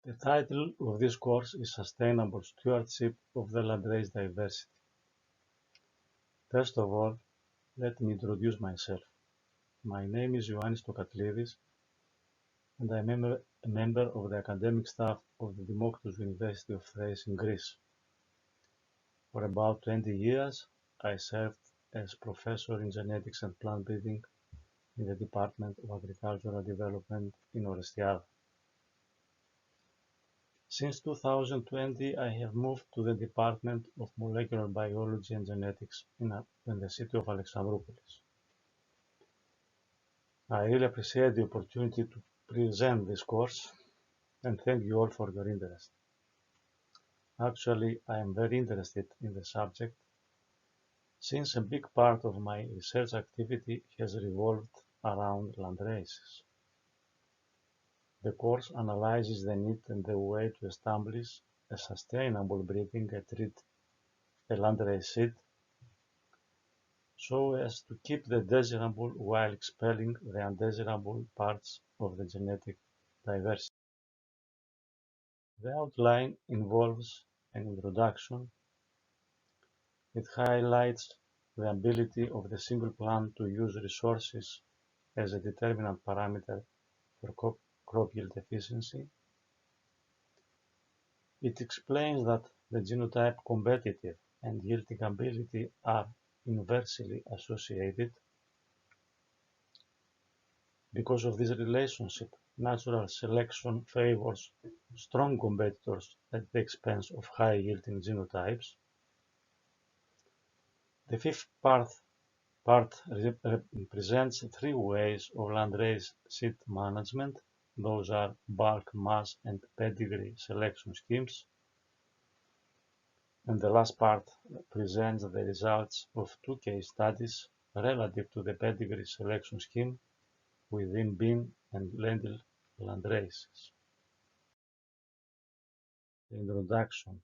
The title of this course is Sustainable Stewardship of the Landrace Diversity. First of all, let me introduce myself. My name is Ioannis Tokatlidis, and I am a member of the academic staff of the Dimokritos University of Thrace in Greece. For about 20 years, I served as professor in genetics and plant breeding in the Department of Agricultural Development in Orestiada. Since 2020, I have moved to the Department of Molecular Biology and Genetics in the city of Alexandroupolis. I really appreciate the opportunity to present this course and thank you all for your interest. Actually, I am very interested in the subject since a big part of my research activity has revolved around landraces. The course analyzes the need and the way to establish a sustainable breeding and treat a landrace seed so as to keep the desirable while expelling the undesirable parts of the genetic diversity. The outline involves an introduction. It highlights the ability of the single plant to use resources as a determinant parameter for crop yield efficiency. It explains that the genotype competitive and yielding ability are inversely associated. Because of this relationship, natural selection favors strong competitors at the expense of high-yielding genotypes. The fifth part represents three ways of landrace seed management. Those are bulk, mass, and pedigree selection schemes. And the last part presents the results of two case studies relative to the pedigree selection scheme within bean and lentil landraces. The introduction.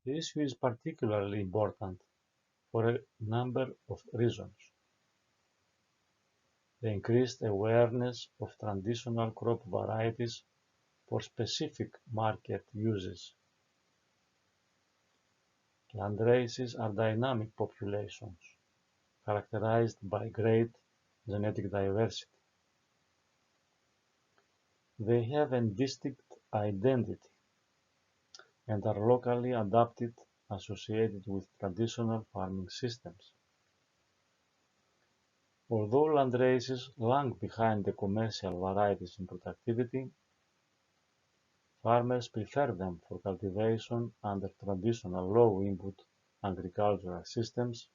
The issue is particularly important for a number of reasons. The increased awareness of traditional crop varieties for specific market uses. Landraces are dynamic populations characterized by great genetic diversity. They have a distinct identity and are locally adapted, associated with traditional farming systems. Although landraces lag behind the commercial varieties in productivity, farmers prefer them for cultivation under traditional low-input agricultural systems,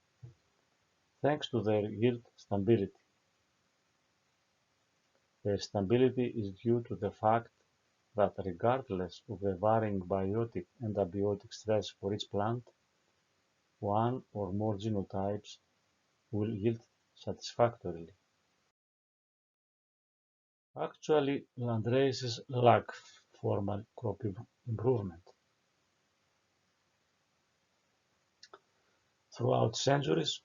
thanks to their yield stability. Their stability is due to the fact that regardless of the varying biotic and abiotic stress for each plant, one or more genotypes will yield satisfactorily. Actually, landraces lack formal crop improvement. Throughout centuries,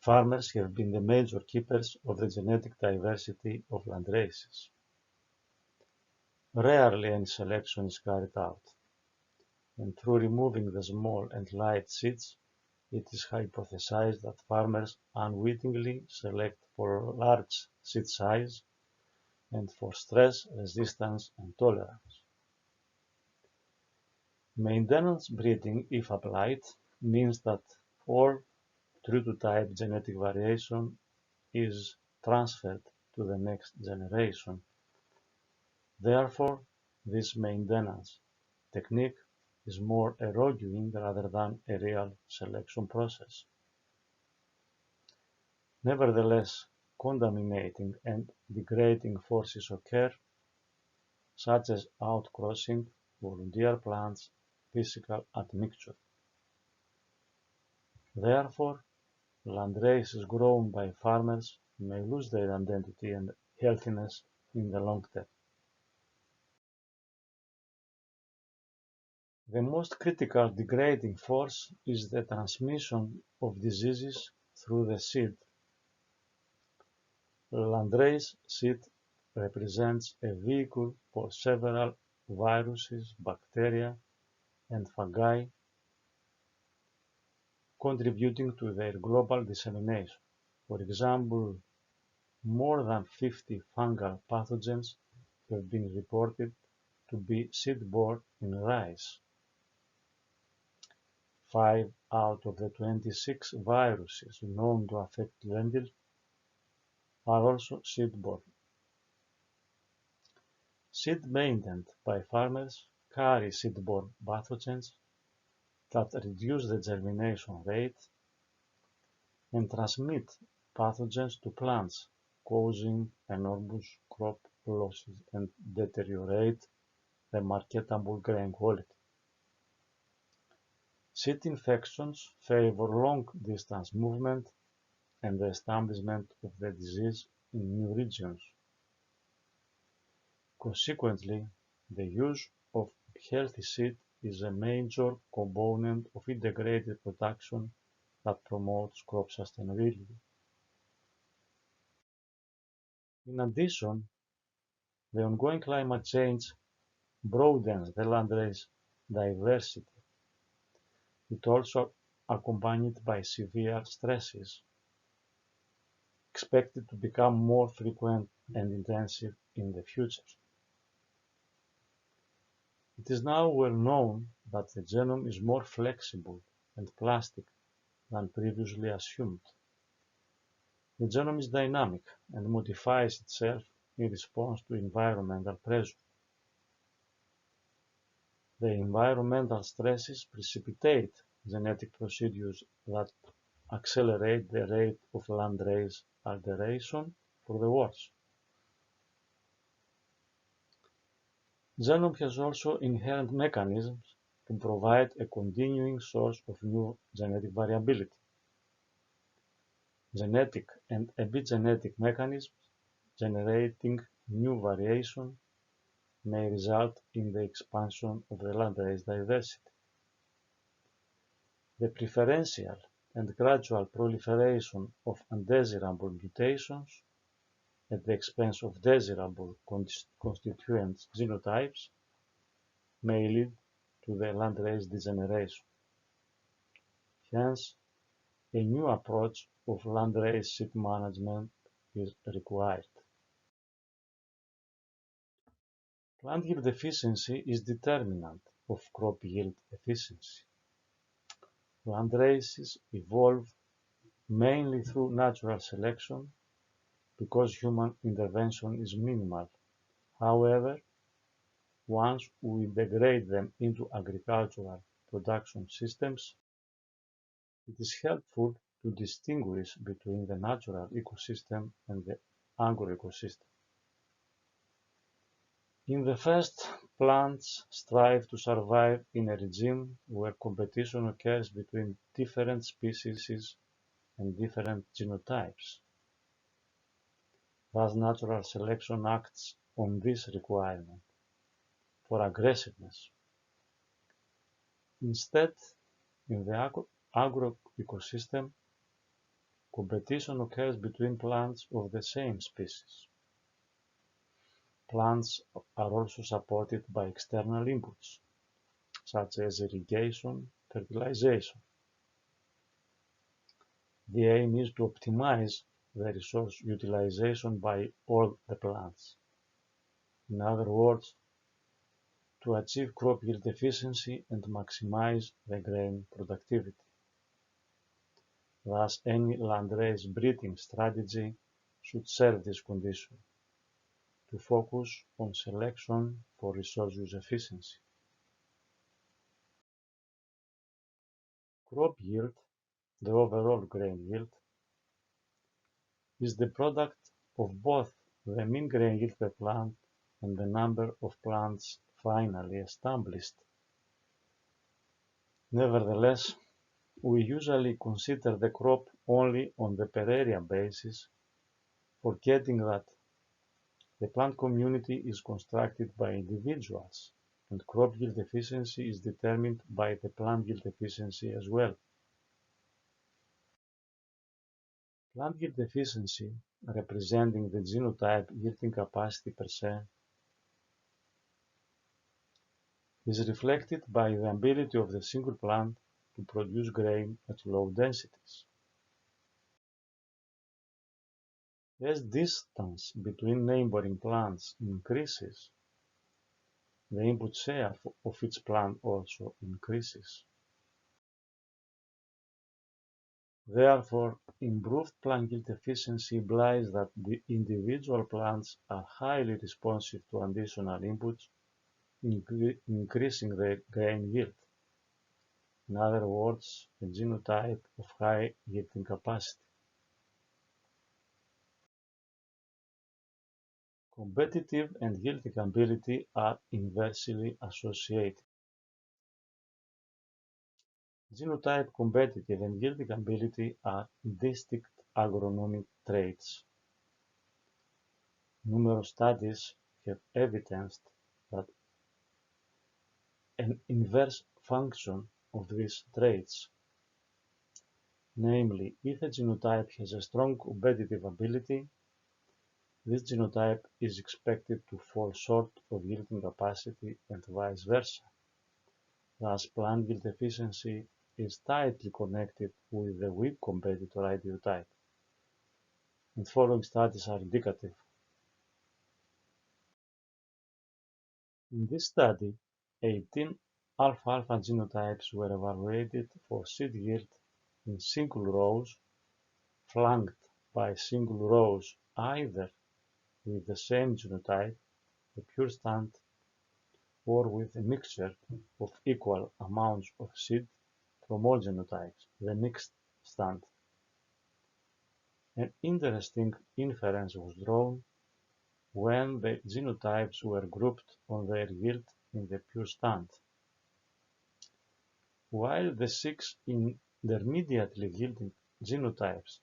farmers have been the major keepers of the genetic diversity of landraces. Rarely any selection is carried out, and through removing the small and light seeds, it is hypothesized that farmers unwittingly select for large seed size and for stress resistance and tolerance. Maintenance breeding, if applied, means that all true-to-type genetic variation is transferred to the next generation. Therefore, this maintenance technique is more a roguing rather than a real selection process. Nevertheless, contaminating and degrading forces occur, such as outcrossing, volunteer plants, physical admixture. Therefore, landraces grown by farmers may lose their identity and healthiness in the long term. The most critical degrading force is the transmission of diseases through the seed. Landrace seed represents a vehicle for several viruses, bacteria, and fungi, contributing to their global dissemination. For example, more than 50 fungal pathogens have been reported to be seed-borne in rice. 5 out of the 26 viruses known to affect lentils are also seed-borne. Seed maintained by farmers carry seed-borne pathogens that reduce the germination rate and transmit pathogens to plants, causing enormous crop losses and deteriorate the marketable grain quality. Seed infections favor long-distance movement and the establishment of the disease in new regions. Consequently, the use of healthy seed is a major component of integrated production that promotes crop sustainability. In addition, the ongoing climate change broadens the landrace diversity. It also accompanied by severe stresses, expected to become more frequent and intensive in the future. It is now well known that the genome is more flexible and plastic than previously assumed. The genome is dynamic and modifies itself in response to environmental pressure. The environmental stresses precipitate genetic procedures that accelerate the rate of landrace alteration for the worse. Genome has also inherent mechanisms to provide a continuing source of new genetic variability. Genetic and epigenetic mechanisms generating new variation may result in the expansion of the landrace diversity. The preferential and gradual proliferation of undesirable mutations at the expense of desirable constituent genotypes may lead to the landrace degeneration. Hence, a new approach of landrace seed management is required. Plant yield efficiency is determinant of crop yield efficiency. Landraces evolve mainly through natural selection because human intervention is minimal. However, once we integrate them into agricultural production systems, it is helpful to distinguish between the natural ecosystem and the agroecosystem. In the first, plants strive to survive in a regime where competition occurs between different species and different genotypes. Thus, natural selection acts on this requirement for aggressiveness. Instead, in the agroecosystem, competition occurs between plants of the same species. Plants are also supported by external inputs, such as irrigation, fertilization. The aim is to optimize the resource utilization by all the plants. In other words, to achieve crop yield efficiency and maximize the grain productivity. Thus, any landrace breeding strategy should serve this condition, to focus on selection for resource use efficiency. Crop yield, the overall grain yield, is the product of both the mean grain yield per plant and the number of plants finally established. Nevertheless, we usually consider the crop only on the per area basis, forgetting that the plant community is constructed by individuals, and crop yield efficiency is determined by the plant yield efficiency as well. Plant yield efficiency, representing the genotype yielding capacity per se, is reflected by the ability of the single plant to produce grain at low densities. As distance between neighboring plants increases, the input share of each plant also increases. Therefore, improved plant yield efficiency implies that the individual plants are highly responsive to additional inputs, increasing their grain yield. In other words, a genotype of high yielding capacity. Competitive and yielding ability are inversely associated. Genotype competitive and yielding ability are distinct agronomic traits. Numerous studies have evidenced that an inverse function of these traits, namely, if a genotype has a strong competitive ability, this genotype is expected to fall short of yielding capacity and vice versa. Thus, plant yield efficiency is tightly connected with the weak competitor ideotype, and following studies are indicative. In this study, 18 alfalfa genotypes were evaluated for seed yield in single rows, flanked by single rows either with the same genotype, the pure stand, or with a mixture of equal amounts of seed from all genotypes, the mixed stand. An interesting inference was drawn when the genotypes were grouped on their yield in the pure stand. While the 6 intermediately yielding genotypes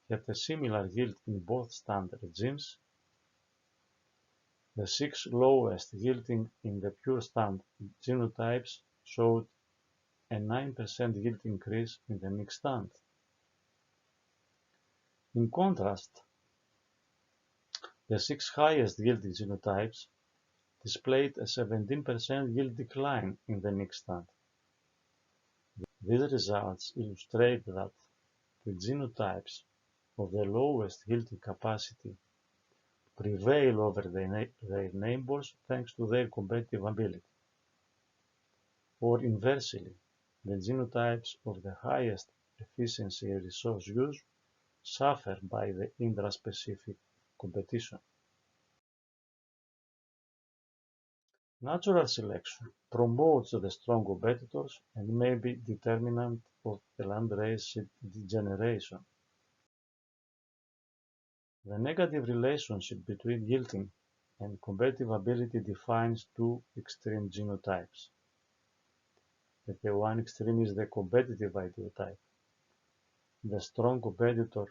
had a similar yield in both stand regimes, the 6 lowest yielding in the pure stand genotypes showed a 9% yield increase in the mixed stand. In contrast, the 6 highest yielding genotypes displayed a 17% yield decline in the mixed stand. These results illustrate that the genotypes of the lowest yielding capacity prevail over their neighbors thanks to their competitive ability. Or inversely, the genotypes of the highest efficiency resource use suffer by the intraspecific competition. Natural selection promotes the strong competitors and may be determinant of the landrace degeneration. The negative relationship between yielding and competitive ability defines two extreme genotypes. The one extreme is the competitive ideotype, the strong competitor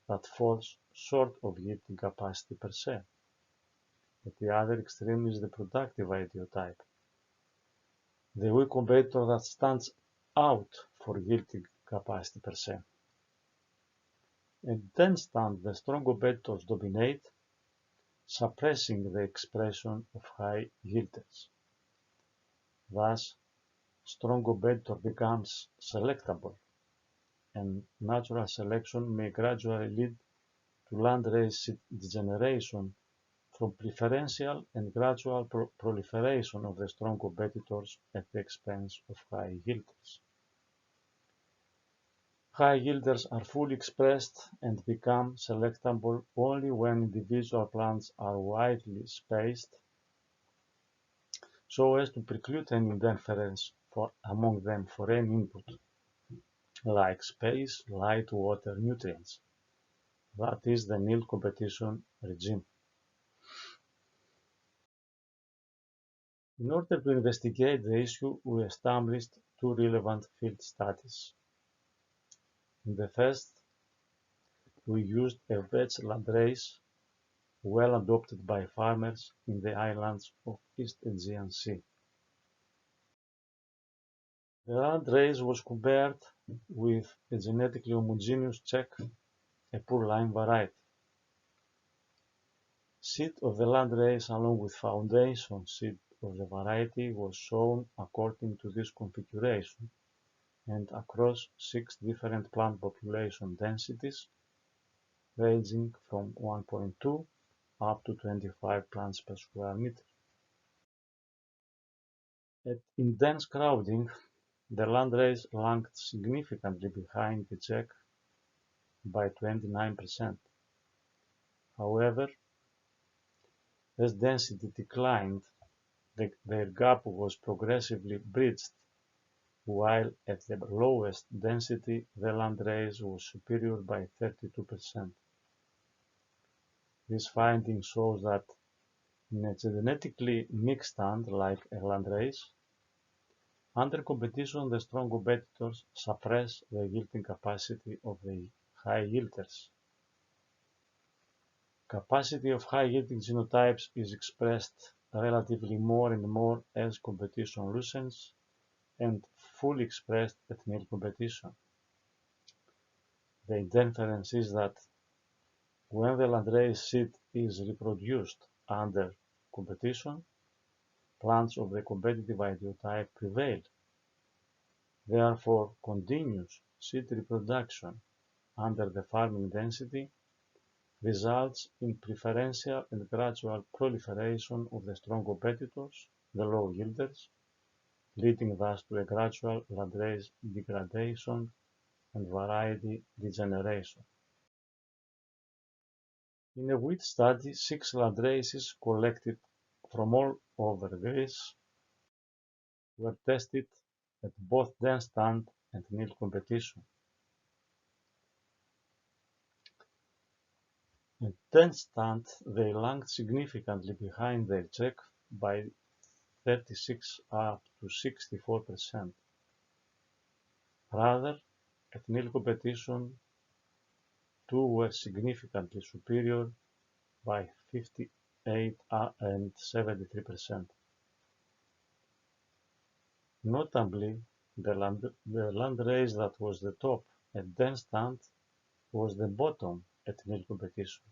that falls short of yielding capacity per se. At the other extreme is the productive ideotype, the weak competitor that stands out for yielding capacity per se. In dense stand, the strong competitors dominate, suppressing the expression of high yielders. Thus, strong competitor becomes selectable, and natural selection may gradually lead to landrace degeneration from preferential and gradual proliferation of the strong competitors at the expense of high yielders. High yielders are fully expressed and become selectable only when individual plants are widely spaced so as to preclude any interference among them for any input, like space, light, water, nutrients. That is the nil competition regime. In order to investigate the issue, we established two relevant field studies. In the first, we used a vetch landrace well adopted by farmers in the islands of East Aegean Sea. The landrace was compared with a genetically homogeneous Czech, a poor line variety. Seed of the landrace along with foundation seed of the variety was sown according to this configuration and across 6 different plant population densities ranging from 1.2 up to 25 plants per square meter. In dense crowding, the landrace lagged significantly behind the Czech by 29%. However, as density declined, their gap was progressively bridged, while at the lowest density the landrace was superior by 32%. This finding shows that in a genetically mixed stand like a landrace, under competition the strong competitors suppress the yielding capacity of the high yielders. Capacity of high-yielding genotypes is expressed relatively more and more as competition loosens and fully expressed at nil competition. The inference is that when the landrace seed is reproduced under competition, plants of the competitive ideotype prevail. Therefore, continuous seed reproduction under the farming density results in preferential and gradual proliferation of the strong competitors, the low yielders, leading thus to a gradual landrace degradation and variety degeneration. In a wheat study, 6 landraces collected from all over Greece were tested at both dense stand and nil competition. At dense stand, they lagged significantly behind their Czech by 36 up to 64%. Rather, at nil competition, two were significantly superior by 58 and 73%. Notably, the landrace that was the top at dense stand was the bottom at nil competition,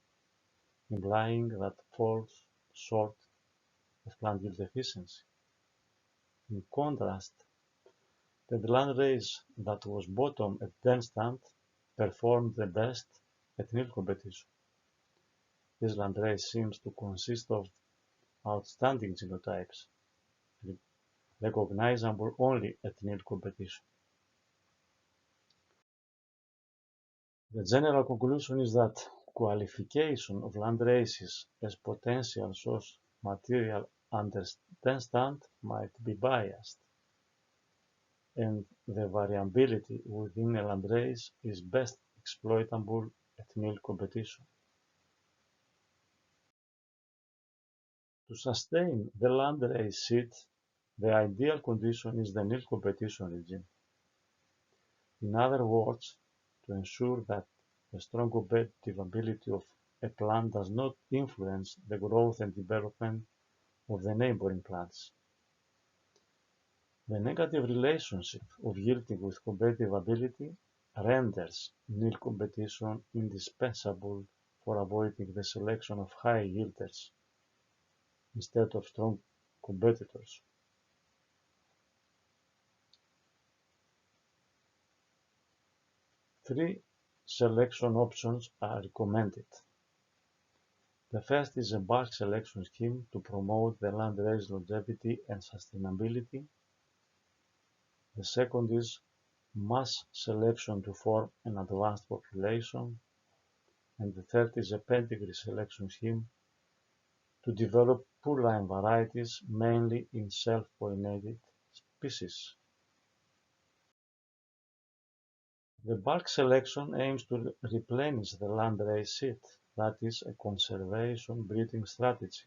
implying that falls short of plant yield efficiency. In contrast, the landrace that was bottom at dense stand performed the best at nil competition. This landrace seems to consist of outstanding genotypes, recognizable only at nil competition. The general conclusion is that qualification of landraces as potential source material under dense stand might be biased, and the variability within a landrace is best exploitable at nil competition. To sustain the landrace seed, the ideal condition is the nil competition regime. In other words, to ensure that the strong competitive ability of a plant does not influence the growth and development of the neighboring plants. The negative relationship of yielding with competitive ability renders nil competition indispensable for avoiding the selection of high yielders instead of strong competitors. Three selection options are recommended. The first is a bulk selection scheme to promote the landrace longevity and sustainability. The second is mass selection to form an advanced population. And the third is a pedigree selection scheme to develop poor line varieties, mainly in self-pollinated species. The bulk selection aims to replenish the landrace seed, that is, a conservation breeding strategy.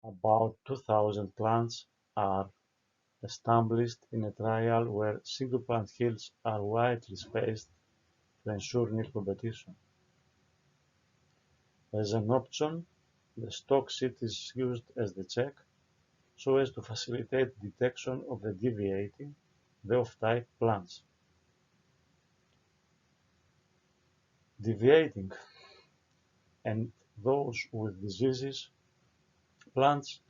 About 2,000 plants are established in a trial where single plant hills are widely spaced to ensure nil competition. As an option, the stock seed is used as the check so as to facilitate detection of the deviating, the off-type plants. Deviating and those with diseases plants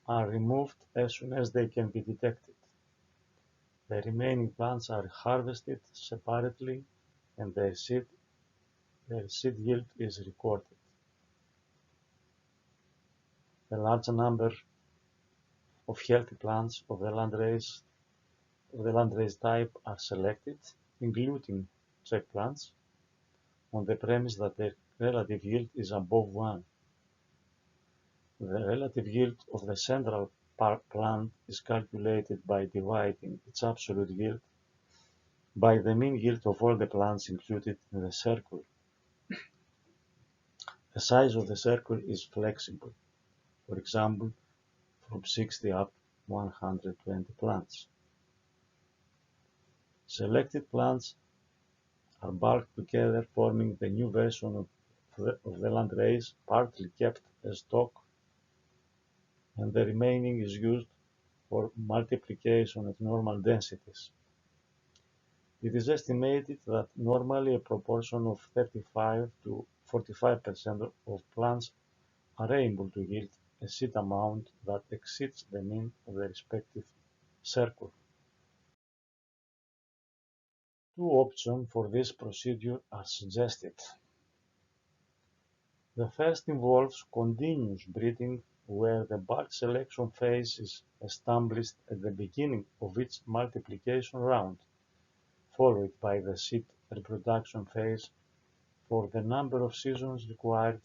are removed as soon as they can be detected. The remaining plants are harvested separately and their seed yield is recorded. A large number of healthy plants of the landrace type are selected, including check plants, on the premise that their relative yield is above 1. The relative yield of the central plant is calculated by dividing its absolute yield by the mean yield of all the plants included in the circle. The size of the circle is flexible, for example, from 60 up to 120 plants. Selected plants are bulked together, forming the new version of the landrace, partly kept as stock, and the remaining is used for multiplication at normal densities. It is estimated that normally a proportion of 35 to 45% of plants are able to yield a seed amount that exceeds the mean of the respective circle. Two options for this procedure are suggested. The first involves continuous breeding, where the bulk selection phase is established at the beginning of each multiplication round, followed by the seed reproduction phase for the number of seasons required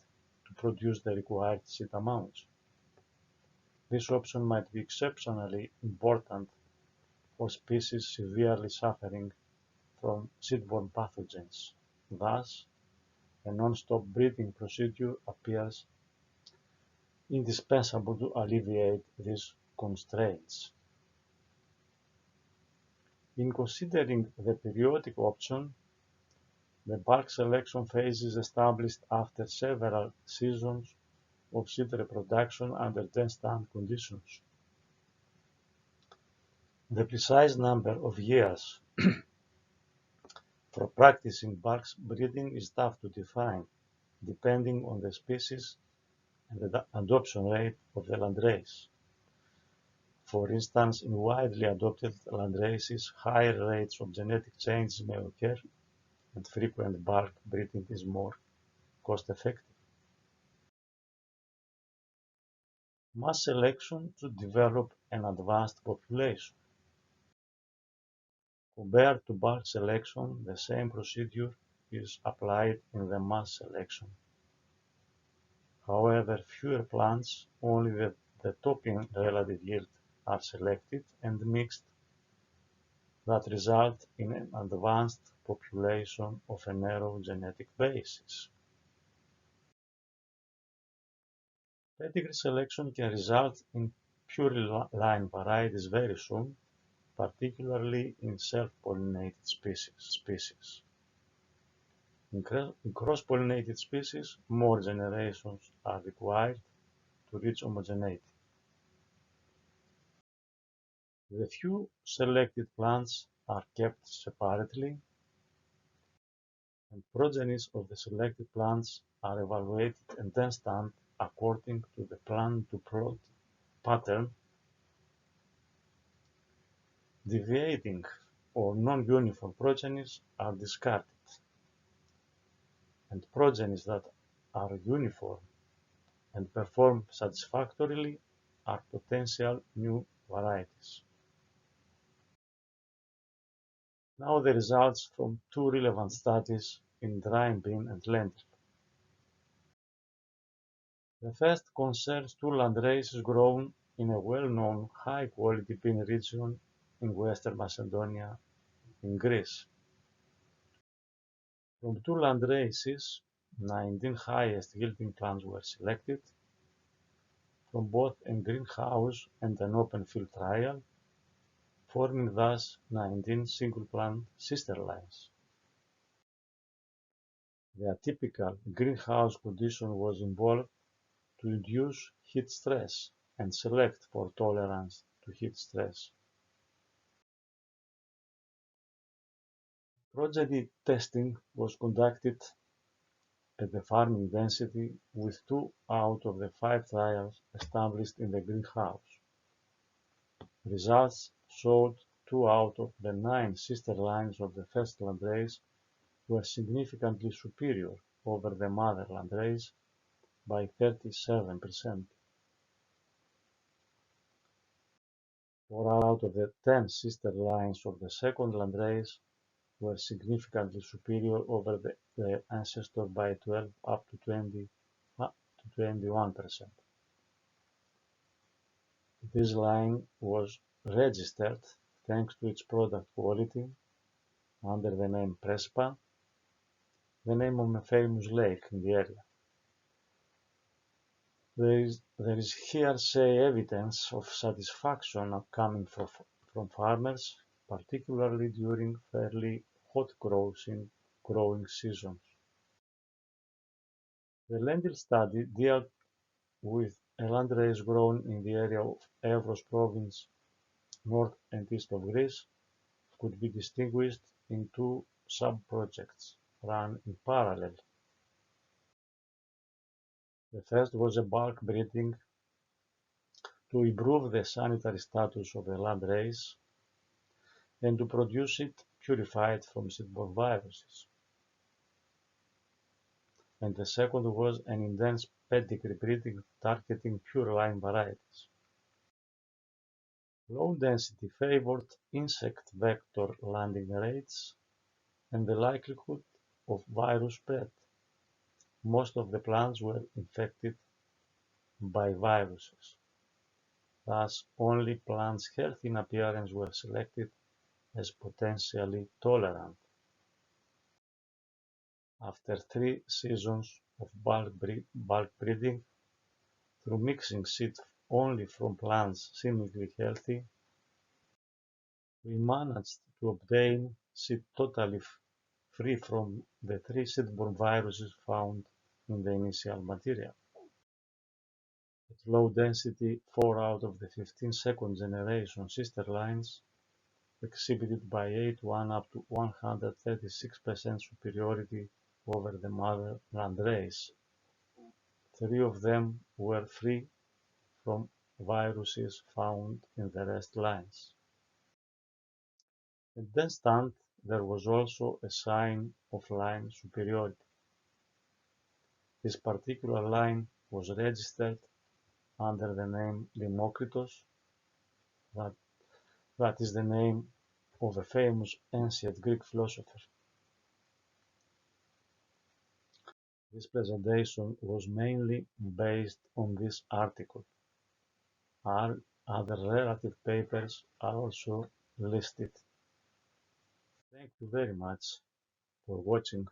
to produce the required seed amounts. This option might be exceptionally important for species severely suffering from seed-borne pathogens. Thus, a non-stop breeding procedure appears indispensable to alleviate these constraints. In considering the periodic option, the bulk selection phase is established after several seasons of seed reproduction under dense-stand conditions. The precise number of years for practicing bulk breeding is tough to define, depending on the species and the adoption rate of the landrace. For instance, in widely adopted landraces, higher rates of genetic changes may occur, and frequent bulk breeding is more cost-effective. Mass selection to develop an advanced population. Compared to bulk selection, the same procedure is applied in the mass selection. However, fewer plants, only the top in relative yield, are selected and mixed that result in an advanced population of a narrow genetic basis. Pedigree selection can result in purely line varieties very soon, particularly in self-pollinated species. In cross-pollinated species, more generations are required to reach homogeneity. The few selected plants are kept separately, and progenies of the selected plants are evaluated and then stamped according to the plant-to-plot pattern. Deviating or non-uniform progenies are discarded, and progenies that are uniform and perform satisfactorily are potential new varieties. Now the results from two relevant studies in dry bean and lentil. The first concerns two landraces grown in a well-known high-quality bean region in Western Macedonia in Greece. From two landraces, 19 highest-yielding plants were selected from both a greenhouse and an open-field trial, forming thus 19 single-plant sister lines. The atypical greenhouse condition was involved to reduce heat stress and select for tolerance to heat stress. Progeny testing was conducted at the farming density, with 2 out of the 5 trials established in the greenhouse. Results showed 2 out of the 9 sister lines of the first landrace were significantly superior over the mother landrace by 37%. 4 out of the 10 sister lines of the second landrace were significantly superior over their ancestor by 12 up to 21%. This line was registered thanks to its product quality under the name Prespa, the name of a famous lake in the area. There is hearsay evidence of satisfaction coming from farmers, particularly during fairly hot growing seasons. The lentil study dealt with a landrace grown in the area of Evros province, north and east of Greece, could be distinguished in 2 sub-projects run in parallel. The first was a bulk breeding to improve the sanitary status of the landrace and to produce it purified from seed-borne viruses. And the second was an intense pedigree breeding targeting pure line varieties. Low density favored insect vector landing rates and the likelihood of virus spread. Most of the plants were infected by viruses. Thus, only plants healthy in appearance were selected as potentially tolerant. After 3 seasons of bulk breeding, through mixing seed only from plants seemingly healthy, we managed to obtain seed totally free from the 3 seed-borne viruses found in the initial material. At low density, 4 out of the 15 second generation sister lines exhibited by 81 up to 136% superiority over the mother landrace. 3 of them were free from viruses found in the rest lines. At that stand, there was also a sign of line superiority. This particular line was registered under the name Linokritos, that is the name of a famous ancient Greek philosopher. This presentation was mainly based on this article. Other relative papers are also listed. Thank you very much for watching.